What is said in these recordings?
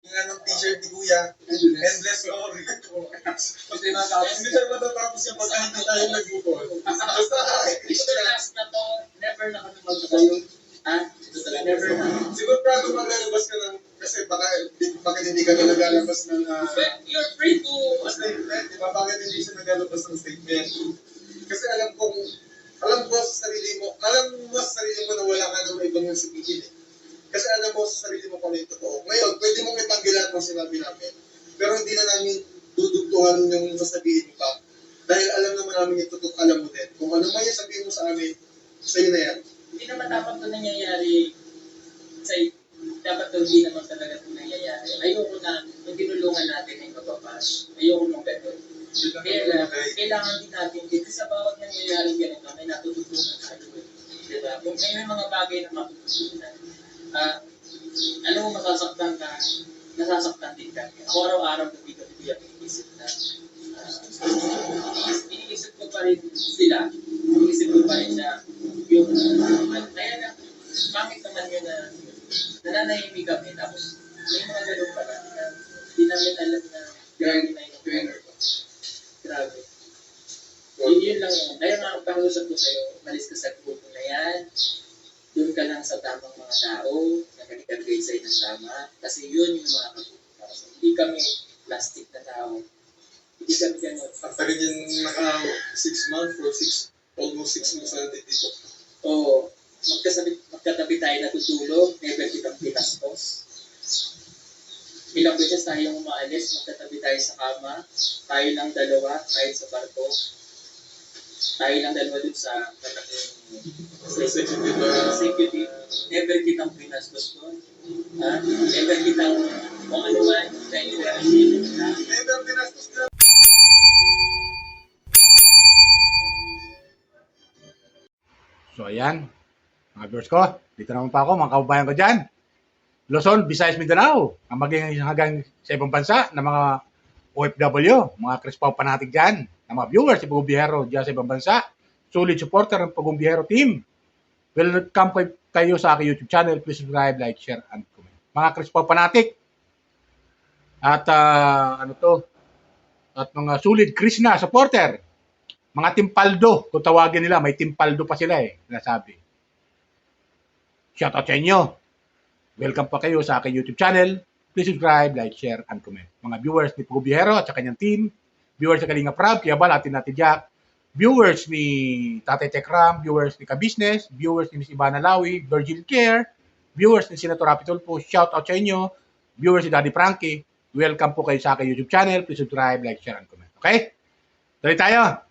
Nga ng t-shirt ni Kuya. Endless glory. Kasi hindi tayo matatapos yung pagka hindi tayo nag-bukol. Basta Ito last na to, never nakatumag sa kayo. Ha? Ito talaga never na. sigurado maglalabas ka ng, kasi bakit hindi ka na naglalabas ng But you're free to, statement, di ba? Bakit hindi siya naglalabas ng statement? Kasi alam ko sa sarili mo na wala ka naman ibang yung sabihin eh. Kasi alam mo sa sarili mo kung ano yung totoo. Ngayon, pwede mong itanggilan kung sinabi namin. Pero hindi na namin dudugtuhan yung sasabihin mo pa. Dahil alam naman namin yung totoo, alam mo din. Kung ano man yung sabihin mo sa amin, sa'yo na yan. hindi naman dapat ito nangyayari sa dapat ito hindi naman talaga ito nangyayari. Ayoko na, yung tinulungan natin ay mababash. Ayoko nung gano'n. Kailangan din natin, kasi sa bawat nangyayari ganito, may natututunan tayo. Diba? Kung may mga bagay na matututunan, ano mo masasaktan ka, nasasaktan din ka. Ako araw-araw dito yung iniisip na, iniisip ko pa rin sila, iniisip ko pa rin na yung, kaya na, pangit naman yun na, nananahimik kami, tapos may mga ganun pala, na hindi namin alam na, grabe na yung grabe. Yun lang yun. Kaya nga, pag-usap ko sa'yo, malis ka sa grupo na yan, doon ka lang sa tamang mga tao, na nag-guide sa'yo ng tama, kasi yun yung mga kapupunta. Hindi kami plastic na tao. Hindi kami gano'n. After yun, naka 6 months or almost 6 months na dito. Oo. Magkatabi tayo natutulog, never kitang pinastos. Ilang beses tayong umaalis, magkatabi tayo sa kama, tayo lang dalawa, tayo sa barko, tayo lang dalawa dun sa executive. Never kitang pinastos doon. Never kitang kung ano man, dahil Never pinastos ka. So ayan, mga viewers ko, dito naman pa ako, mga kababayan ko dyan. Luzon, Visayas, Mindanao, ang maging hanggang sa ibang bansa ng mga OFW, mga Crispaw fanatic dyan, ng mga viewers, si Pagumbihero dyan sa ibang bansa, solid supporter ng Pagumbihero team. Welcome kayo sa aking YouTube channel. Please subscribe, like, share, and comment. Mga Crispaw fanatic, at at mga solid Krishna supporter, mga Timpaldo, kung tawagin nila, may Timpaldo pa sila nasabi. Shout out sa inyo. Welcome pa kayo sa aking YouTube channel. Please subscribe, like, share, and comment. Mga viewers ni Pagumbihero at sa kanyang team, viewers sa Kalinga Prab, Kiabal, Atin Natin Jack, viewers ni Tatay Tekram, viewers ni Kabisnes, viewers ni Miss Ivana Lawi, Virgin Care, viewers ni Senator Rapi Tulfo, shout out sa inyo, viewers ni Daddy Frankie, welcome po kayo sa aking YouTube channel. Please subscribe, like, share, and comment. Okay? Tuloy tayo.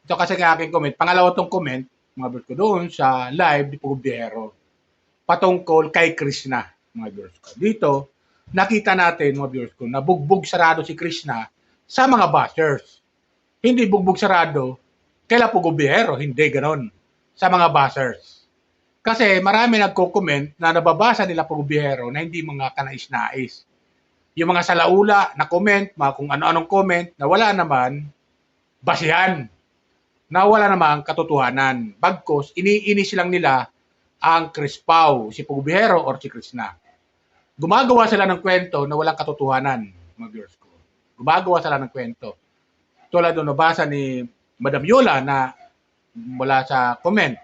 Ito kasi ang aking comment. Pangalawa tong comment, mga viewers ko doon sa live ni Pagumbihero, patungkol kay Krishna, mga viewers ko. Dito, nakita natin, mga viewers ko, na bugbog sarado si Krishna sa mga bashers. Hindi bugbog sarado kaila Pagumbihero, hindi ganon. Sa mga bashers. Kasi marami nagko-comment na nababasa nila Pagumbihero na hindi mga kanais-nais. Yung mga salaula na comment, mga kung ano-anong comment, na wala naman basihan. Na wala namang katotohanan. Bagkos, iniinis lang nila ang Crispaw, si Pagumbihero or si Krishna. Gumagawa sila ng kwento na walang katotohanan, mga viewers ko. Gumagawa sila ng kwento. Tulad doon, nabasa ni Madam Yola na mula sa comment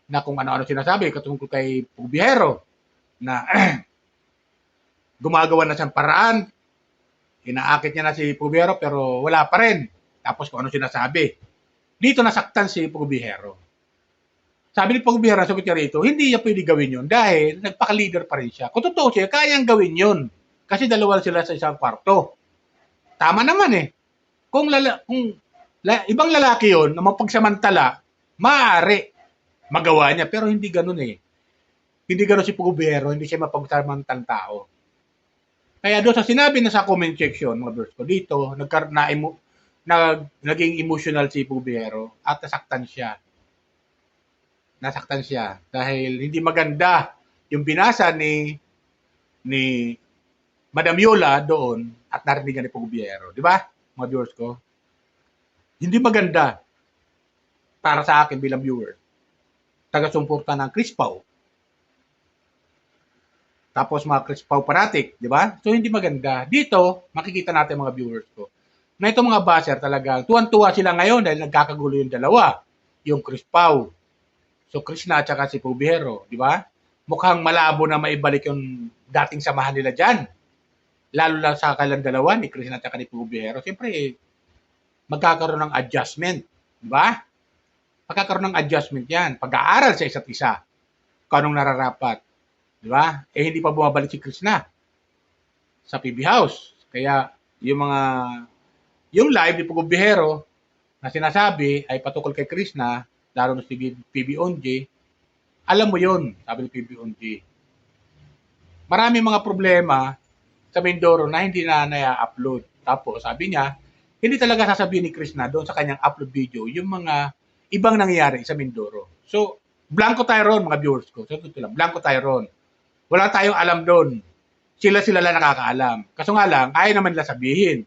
na kung ano-ano sinasabi katungkol kay Pagumbihero na gumagawa na siyang paraan, inaakit niya na si Pagumbihero pero wala pa rin. Tapos kung ano sinasabi. Dito nasaktan si Pagumbihero. Sabi ni Pagumbihero, sabi niya rito, hindi niya pwede gawin yun dahil nagpaka-leader pa rin siya. Kung totoo siya, kayang gawin yun. Kasi dalawa sila sa isang kwarto. Tama naman eh. Kung ibang lalaki yun, na mapagsamantala, maaari magawa niya. Pero hindi ganun eh. Hindi ganun si Pagumbihero, hindi siya mapagsamantalang tao. Kaya doon sa sinabi na sa comment section, mga viewers ko dito, naging emotional si Pagumbihero at nasaktan siya. Nasaktan siya dahil hindi maganda yung binasa ni Madam Yola doon at narinig ni Pagumbihero. Di ba, mga viewers ko? Hindi maganda para sa akin bilang viewer. Taga-sumporta ng Crispaw. Tapos mga Chris Pau Paratic, di ba? So hindi maganda. Dito, makikita natin mga viewers ko, na itong mga basher talagang tuwan-tuwa sila ngayon dahil nagkakagulo yung dalawa. Yung Chris Pau. So Krishna at saka si Pubihero, di ba? Mukhang malabo na maibalik yung dating samahan nila dyan. Lalo lang sa kanilang dalawa, ni Krishna at saka ni Pubihero. Siyempre, magkakaroon ng adjustment. Di ba? Magkakaroon ng adjustment yan. Pag-aaral sa isa't isa. Kung anong nararapat. Di ba? Eh, hindi pa bumabalik si Krishna sa PB House. Kaya, yung live ni Pugubihero na sinasabi ay patukol kay Krishna, lalo na si PB Onji, alam mo yun, sabi ni PB Onji. Marami mga problema sa Mindoro na hindi na na-upload. Tapos, sabi niya, hindi talaga sasabihin ni Krishna doon sa kanyang upload video yung mga ibang nangyayari sa Mindoro. So, blanco tayo ron, mga viewers ko. So, ito lang, blanco tayo ron. Wala tayong alam doon. Sila lang nakakaalam. Kaso nga lang, ayaw naman nila sabihin.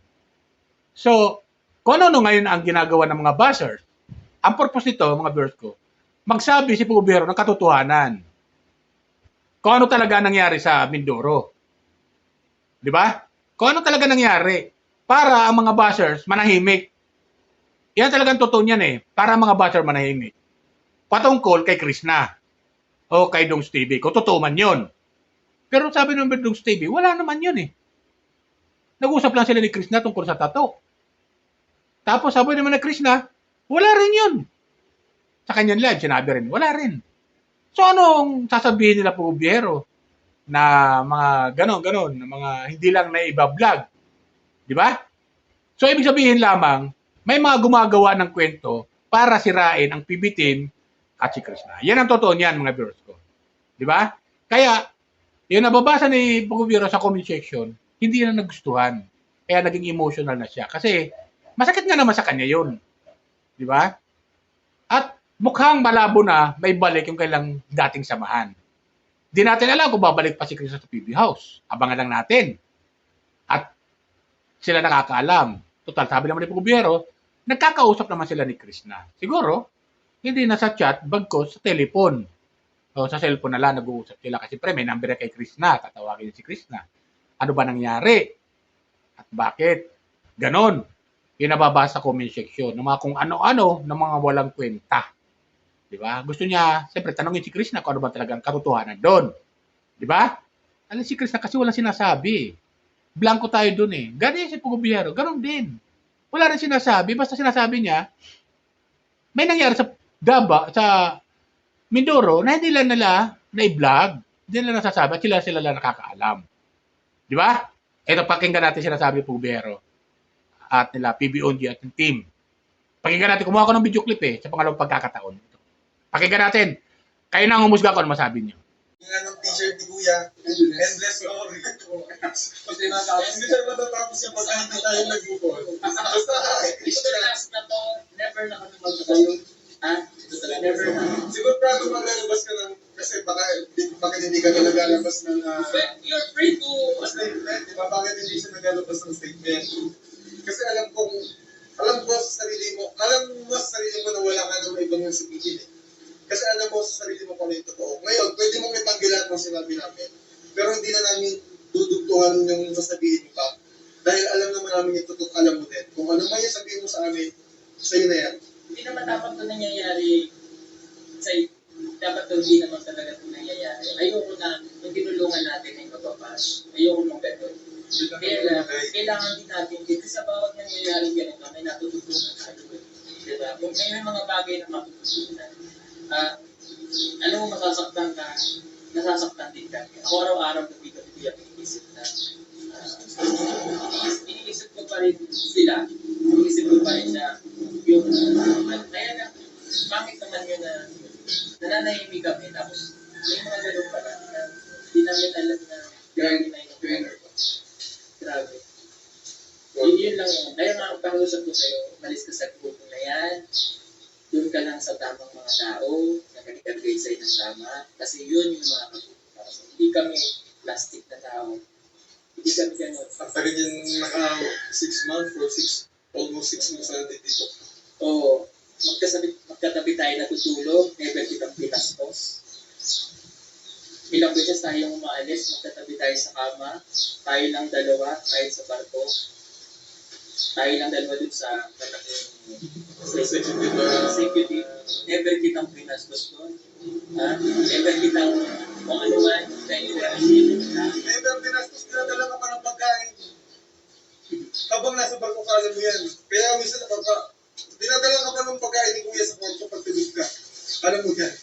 So, kung ano ngayon ang ginagawa ng mga bashers, ang purpose nito, mga viewers ko, magsabi si Pugubihero ng katotohanan. Kung ano talaga nangyari sa Mindoro. Di ba? Kung ano talaga nangyari. Para ang mga bashers manahimik. Yan talagang totoo niyan eh. Para ang mga bashers manahimik. Patungkol kay Krishna. O kay Dong Stevie. Kung totoo man yun. Pero sabi ng Dong Stevie, wala naman yun eh. Nag-usap lang sila ni Krishna tungkol sa tato. Tapos sabi naman na Krishna, wala rin yun. Sa kanyang live, sinabi rin, wala rin. So anong sasabihin nila po Pugubihero na mga ganon, na mga hindi lang na iba-vlog. Di ba? So ibig sabihin lamang, may mga gumagawa ng kwento para sirain ang PB team at si Krishna. Yan ang totoo niyan, mga viewers ko. Di ba? Kaya, yung nababasa ni Pugubihero sa comment section, hindi na nagustuhan. Kaya naging emotional na siya. Kasi, masakit nga naman sa kanya yun. Di ba? At mukhang malabo na may balik yung kailang dating samahan. Di natin alam kung babalik pa si Krishna sa PB House. Abangan lang natin. At sila nakakaalam. Total, sabi naman ni Pugubihero, nagkakausap naman sila ni Krishna. Siguro, hindi na sa chat, bagkos sa telepon. O sa cellphone na lang nag-uusap sila. Kasi pre, may number kay Krishna. Tatawagin si Krishna. Ano ba nangyari? At bakit? Ganon. Yung nababasa sa comment section. Ng mga kung ano-ano, ng mga walang kwenta. Diba? Gusto niya, siyempre, tanongin si Krishna kung ano ba talagang katotohanan doon. Diba? Alam si Krishna kasi walang sinasabi. Blanco tayo doon eh. Ganyan si Pugubihero. Ganon din. Wala rin sinasabi. Basta sinasabi niya, may nangyari sa sa Mindoro na hindi lang nila na-vlog. Hindi nila nasasabi at sila lang nakakaalam. Di ba? Ito, pakinggan natin sinasabi po Pugubihero at nila PB Onji at yung team. Pakinggan natin. Kumuha ko ng video clip eh sa pangalawang pagkakataon. Pakinggan natin. Kayo na ang humusga ko ano masabi niyo. Yung anong t-shirt ni Kuya, endless glory. Kasi hindi siya matatapos yung pagka hindi tayo nag-bukol. Basta, Ito last na to, never nakatupag sa kayo. Ha? Ito talaga, never na. sigurado maglalabas ka ng, kasi bakit hindi ka na naglalabas ng But you're free to, statement, di ba? Bakit hindi siya naglalabas ng statement? Kasi alam ko sa sarili mo na wala ka nang ibang yung sabihin eh. Kasi alam mo sa sarili mo kung ano yung totoo. Ngayon, pwede mong itanggilan kung sinabi namin. Pero hindi na namin dudugtuhan yung sasabihin mo pa. Dahil alam naman namin yung totoo, alam mo din. Kung ano man yung sabihin mo sa amin, sa'yo na yan. hindi naman dapat ito nangyayari dapat ito hindi naman talaga ito nangyayari. Ayoko na, kung tinulungan natin ay mababash. Ayoko nung gano'n. Kaya kailangan din natin, kasi sa bawat nangyayari ganito, may natututunan tayo. Diba? Kung may mga bagay na matututunan, alam mo masasaktan ka, nasasaktan din ka. Ako araw-araw gabi-gabi ang iniisip na iniisip ko pa rin sila, iniisip ko pa rin na yung kaya na pangit naman yun na nananahimik kami tapos may mga ganun pala na hindi namin alam na grabe na yung grabe. Yun lang yun. Kaya nga pag-usap ko sa'yo, malis ka sa grupo na yan, doon ka lang sa tamang mga tao na nag-advise sa'yo ng tama kasi yun yung mga kagrupo. Hindi kami plastic na tao. Hindi kami ganun. After yun, naka 6 months or almost 6 months na dito. Oo. Magkatabi tayo natutulog, never kitang pinastos. Ilang beses tayong umaalis, magtatabi tayo sa kama, tayo lang dalawa, tayo sa barko, tayo lang dalawa dun sa malaking executive. Never kitang pinastos doon. Never kitang kung ano man, dahil Never tinastos ka, dala ka pa ng pagkain. Habang nasa barko ka, alam mo yan. Kaya minsan dinadala ka pa ng pagkain ni Kuya sa kwarto pag tulog ka. Alam mo yan.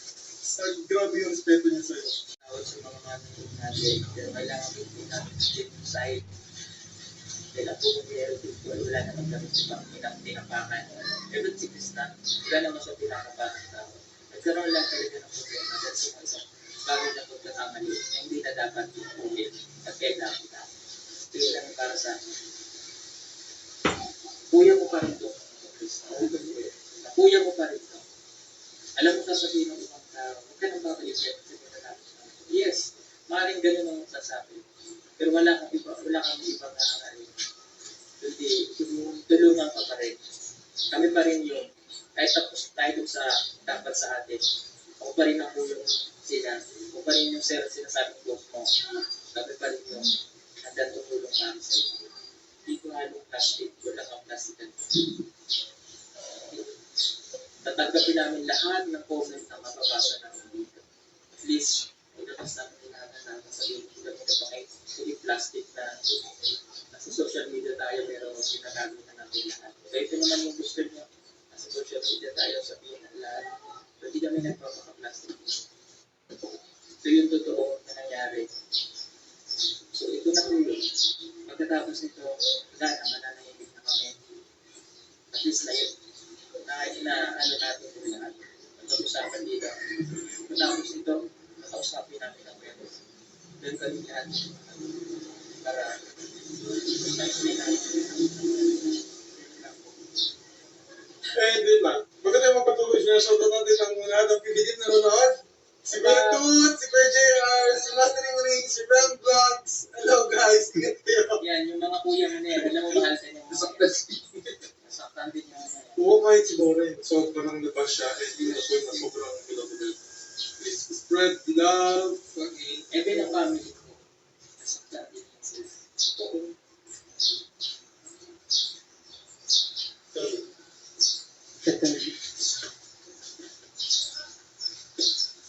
Grabe yung respeto niya sa'yo. tawag sa mga managing natin, pero kailangan din natin yung side. Dahil ako kung meron dito, wala naman kami sa tinapakan. Ewan si Krista, wala naman siya pinakapakan tao. Nagkaroon lang talaga ng problema dahil sa mga isang bagay na pagkakamali na hindi na dapat ipunin at kailangan na. Ito yung lang para sa akin. Kuya mo pa rin ito, Krista. Kuya mo pa rin ito. Alam mo sasabihin ng ibang tao, huwag ka nang babalik sa yes, maaaring ganun ang sasabi. Pero wala kang ibang nakakari. Kundi tulungan ka pa rin. Kami pa rin yun. Kahit tapos tayo dun sa dapat sa atin. Ako pa rin ang yung sila. Ako pa rin yung sinasabing boss mo. Kami pa rin yung hanggang tumulong kami sa iyo. Hindi ko halong plastic. Wala kang plastic. Tatanggapin namin lahat ng comment na mababasa namin dito. At least, ilabas namin lahat na sabihin ko na ito ay hindi plastic na nasa social media tayo pero sinagamit na namin lahat. So ito naman yung gusto nyo. Nasa social media tayo sabihin ng lahat. So hindi kami nagpapaka-plastic. So yung totoo na nangyari. So ito na po yun. Pagkatapos nito, wala na, mananahimik na kami. At least na yun. Ano natin yung lahat. Pag-usapan dito. Pagkatapos ito, nakausapin namin ang pwede. Doon kami lahat. Para sabihin natin. Di ba? Maganda yung magpatuloy siya. Shoutout natin ang lahat ng pibitin na nanonood. Si Kuya Toot, si Kuya JR, si Mastering Ring, si Ram Vlogs. Hello guys, ingat kayo. Yan, yung mga kuya mo na yan. Alam mo, mahal sa inyo. Nasaktan din yung Oo, kahit si Loren, sobrang labas siya. Hindi na po na sobrang pinagulog. Please spread love. Even ang family ko. Nasaktan din yung sila.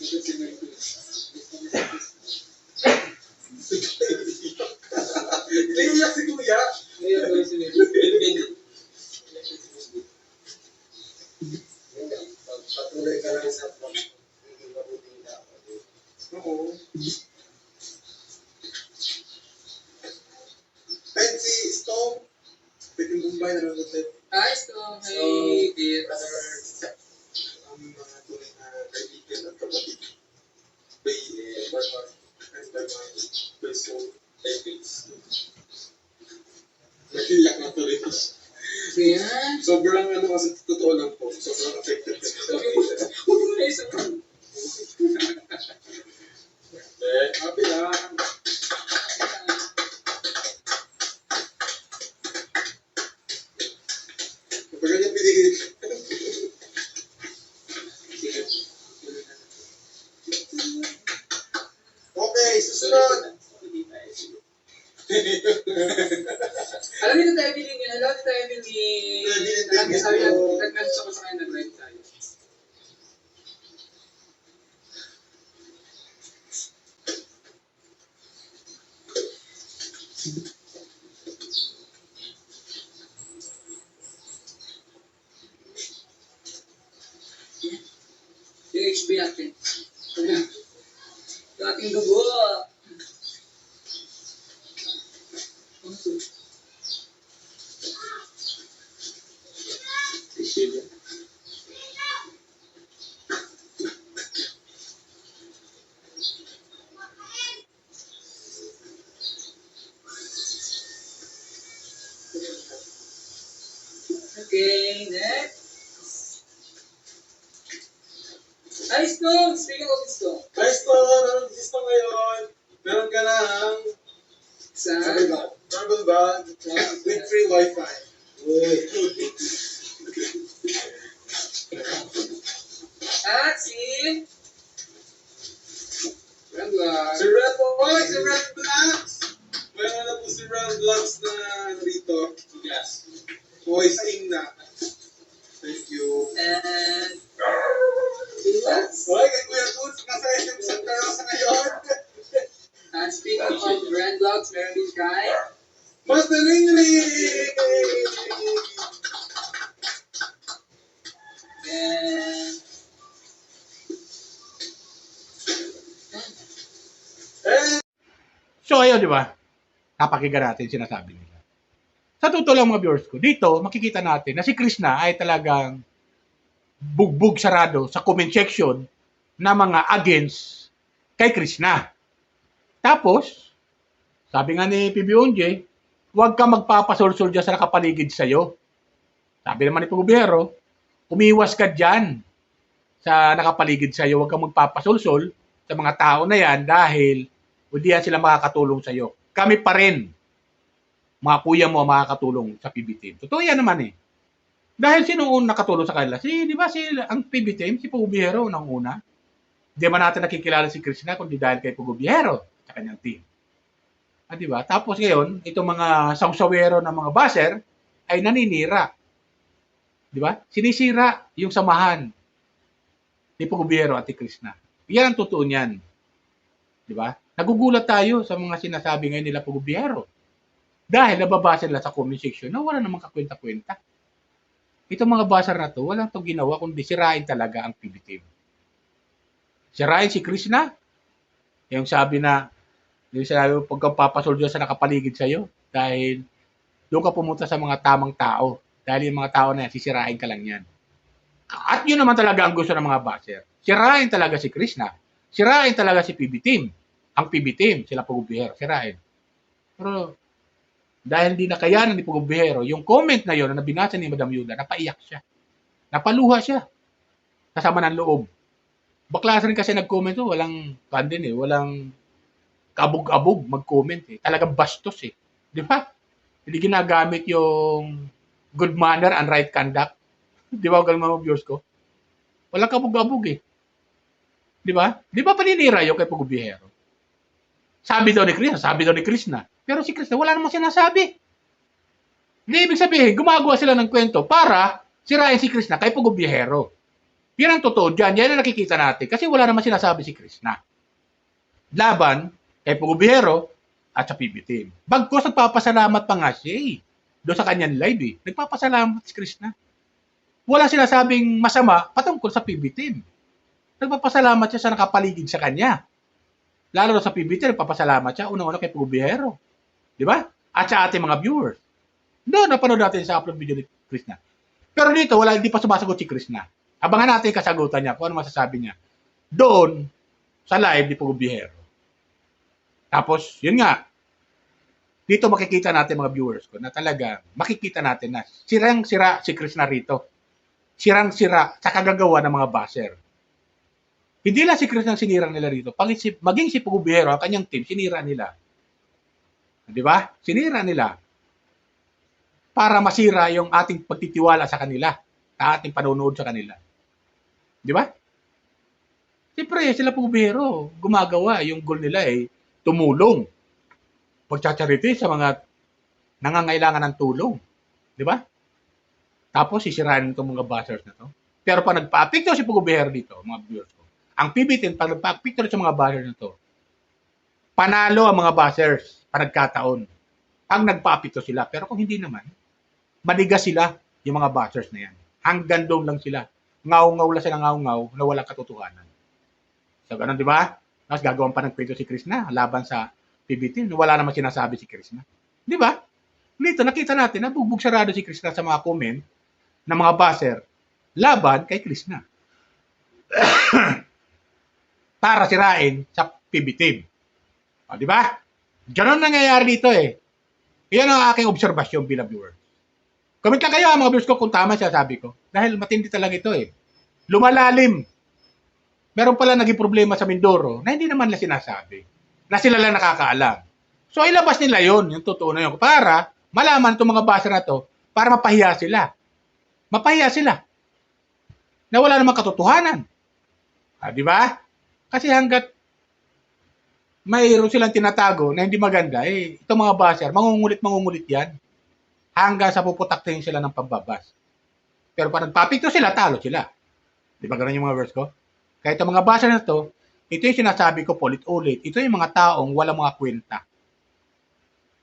Ito si Mercury. Iiyak si Kuya. Patuloy ka lang sa hindi mabuting tao. Oo. Kahit si Stone, Peking Bombay na nanonood tayo. Hi, Stone. Hey, dear. Ang mga tunay na kaibigan at kapatid. By Barbar and by my soul. By Vince. Nag-iyak na tuloy. Yan. Sobrang kasi totoo lang po. Sobrang affected ka sa Huwag mo na isa man. happy lang. Kapag ganyan pinigil. Okay, susunod. Alam niyo tayo bilhin niya. Alam niyo tayo bilhin. Nag-message ako sa kanya, nag-write tayo. Yung HB natin. Yung ating dugo. Okay, next. Hi, Stone! Speaking of Stone. Hi, Stone! Anong gusto ngayon? Meron ka ng Sa... travel bag with free wifi. Uy. At si... Rangwa. Si Red Boy, si Red Vlogs! Meron na po si Red Vlogs na rito. Yes. Voice in na. Thank you. And Hoy, kay Kuya Toots, nasa SM Santa Rosa ngayon. speaking of brand vlogs, meron din kay Master Ringling! and So, ayun, di ba? Napakinggan natin sinasabi nila. Sa totoo lang mga viewers ko, dito makikita natin na si Krishna ay talagang bugbog sarado sa comment section na mga against kay Krishna. Tapos, sabi nga ni PBONJ, huwag ka magpapasulsul dyan sa nakapaligid sa'yo. Sabi naman ni Pugubero, umiwas ka dyan sa nakapaligid sa'yo. Huwag kang magpapasulsul sa mga tao na yan dahil hindi yan sila makakatulong sa'yo. Kami pa rin, mga kuya mo, makakatulong sa PB Team. Totoo yan naman eh. Dahil sino ang nakatulong sa kanila? Di ba ang PB Team, si Pugubero nang una. Di ba natin nakikilala si Krishna kundi dahil kay Pugubero sa kanyang team. Di ba? Tapos ngayon, itong mga sangsawero ng mga baser ay naninira. Di ba? Sinisira yung samahan ni Pugubero at ni Krishna. Yan ang totoo niyan. Di ba? Nagugulat tayo sa mga sinasabi ngayon nila Pugubero. Dahil nababasa nila sa comment section na wala namang kakwenta-kwenta. Itong mga baser na to, walang itong ginawa kundi sirain talaga ang PB Team. Sirain si Krishna. Yung sabi mo, pagkapapasoldo sa nakapaligid sa'yo, dahil doon ka pumunta sa mga tamang tao. Dahil yung mga tao na yan, sisirain ka lang yan. At yun naman talaga ang gusto ng mga baser. Sirain talaga si Krishna. Sirain talaga si PB Team. Ang PB Team, sila Pugubero, sirain. Pero, dahil hindi nakayanan ni Pugubero, yung comment na yun na binasa ni Madam Yuda, napaiyak siya. Napaluha siya. Kasama ng loob. Baklas rin kasi nag-comment, walang walang kabog-abog mag-comment eh. Talagang bastos eh. Di ba? Hindi ginagamit yung good manner and right conduct. Di ba? Ganun mga viewers ko. Walang kabog-abog eh. Di ba? Di ba paninira yung kay Pugubero? Sabi daw ni Krishna. Pero si Krishna, wala namang sinasabi. Hindi ibig sabihin, gumagawa sila ng kwento para sirain si Krishna kay Pugubero. Yan ang totoo dyan. Yan ang nakikita natin. Kasi wala naman sinasabi si Krishna. Laban kay Pugubero at sa PB Team. Bagkos nagpapasalamat pa nga siya eh. Doon sa kanyang live eh. Nagpapasalamat si Krishna. Wala sinasabing masama patungkol sa PB Team. Nagpapasalamat siya sa nakapaligid sa kanya. Lalo na sa PB Team, nagpapasalamat siya unang-una kay Pugubero. Di ba? At sa ating mga viewers. Doon, napanood natin sa upload video ni Krishna. Pero dito, hindi pa sumasagot si Krishna. Abangan natin yung kasagutan niya, kung ano masasabi niya. Doon, sa live ni Pugubero. Tapos, yun nga, dito makikita natin mga viewers ko na talaga, makikita natin na sirang-sira si Krishna rito. Sirang-sira sa kagagawa ng mga baser. Hindi lang si Krishna ang sinira nila rito, maging si Pugubero, ang kanyang team, sinira nila. Di ba? Sinira nila. Para masira yung ating pagtitiwala sa kanila, sa ating panonood sa kanila. Di ba? Siyempre, sila Pugubero, gumagawa. Yung goal nila ay tumulong. Pagtsatcharity sa mga nangangailangan ng tulong. Di ba? Tapos, sisirain itong mga bashers na to. Pero pag nagpa-picture si Pugubero dito, mga viewers ko, ang PB10, pag nagpa-picture sa mga bashers na to, panalo ang mga bashers pag nagkataon. Pag nagpa-picture sila. Pero kung hindi naman, manigas sila yung mga bashers na yan. Hanggang doon lang sila. Ngaw-ngaw lang sila ngaw-ngaw na walang katotohanan. So, ganun, di ba? Tapos gagawin pa ng kwento si Krishna laban sa PB10. Wala naman sinasabi si Krishna. Di ba? Dito, nakita natin na bugbog sarado si Krishna sa mga comment ng mga baser laban kay Krishna. Para sirain sa PB10. O, di ba? Ganun nangyayari dito eh. Yan ang aking obserbasyon bilang viewer. Comment lang kayo mga viewers ko kung tama siya sabi ko. Dahil matindi talaga ito eh. Lumalalim. Meron pala naging problema sa Mindoro na hindi naman nila sinasabi. Na sila lang nakakaalam. So ilabas nila yon, yung totoo na yun. Para malaman itong mga baser na to, para mapahiya sila. Mapahiya sila. Na wala namang katotohanan. Di ba? Kasi hanggat mayroon silang tinatago na hindi maganda, itong mga basher, mangungulit yan. Hanggang sa puputaktin sila ng pambabas. Pero pag nagpapikto sila, talo sila. Di ba ganun yung mga verse ko? Kaya itong mga basher na to, ito yung sinasabi ko ulit-ulit. Ito yung mga taong walang mga kwenta.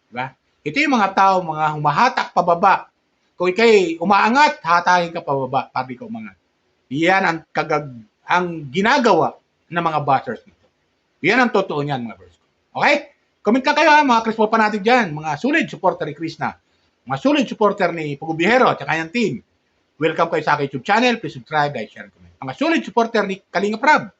Diba? Ito yung mga taong mga humahatak pababa. Kung ikay umaangat, hatakin ka pababa para di ka umangat. Yan ang ginagawa ng mga bashers nito. Yan ang totoo niyan, mga verse ko. Okay? Comment lang kayo ha, mga Chris pa natin dyan. Mga solid supporter ni Chris na. Mga solid supporter ni Pugubihero at kanyang team. Welcome kayo sa aking YouTube channel. Please subscribe, like, share, comment. Mga solid supporter ni Kalinga Prab.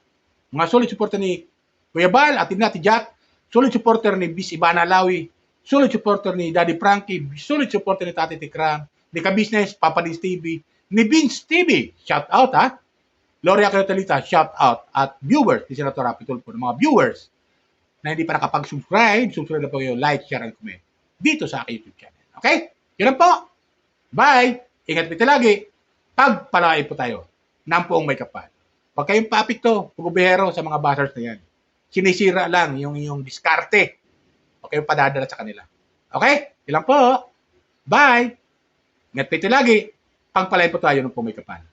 Mga solid supporter ni Kuya Bal, Atin Nati Jack. Solid supporter ni Bis Ibana Alawi. Solid supporter ni Daddy Frankie. Solid supporter ni Tati Tikram. Ni Ka-Business, Papa Dins TV. Ni Vince TV. Shout out ha. Gloria Cayotalita, shout out. At viewers, ni Senator Rapi Tulfo. Mga viewers na hindi pa nakapag-subscribe, subscribe na po kayo, like, share, and comment dito sa aking YouTube channel. Okay? Yun lang po. Bye! Ingat po lagi. Pagpalain po tayo ng poong may kapal. Huwag kayong papikto, pugubihero sa mga bashers na yan. Sinisira lang yung diskarte. Huwag kayong padadala sa kanila. Okay? Yun lang po. Bye! Ingat po lagi. Pagpalain po tayo ng poong may kapal.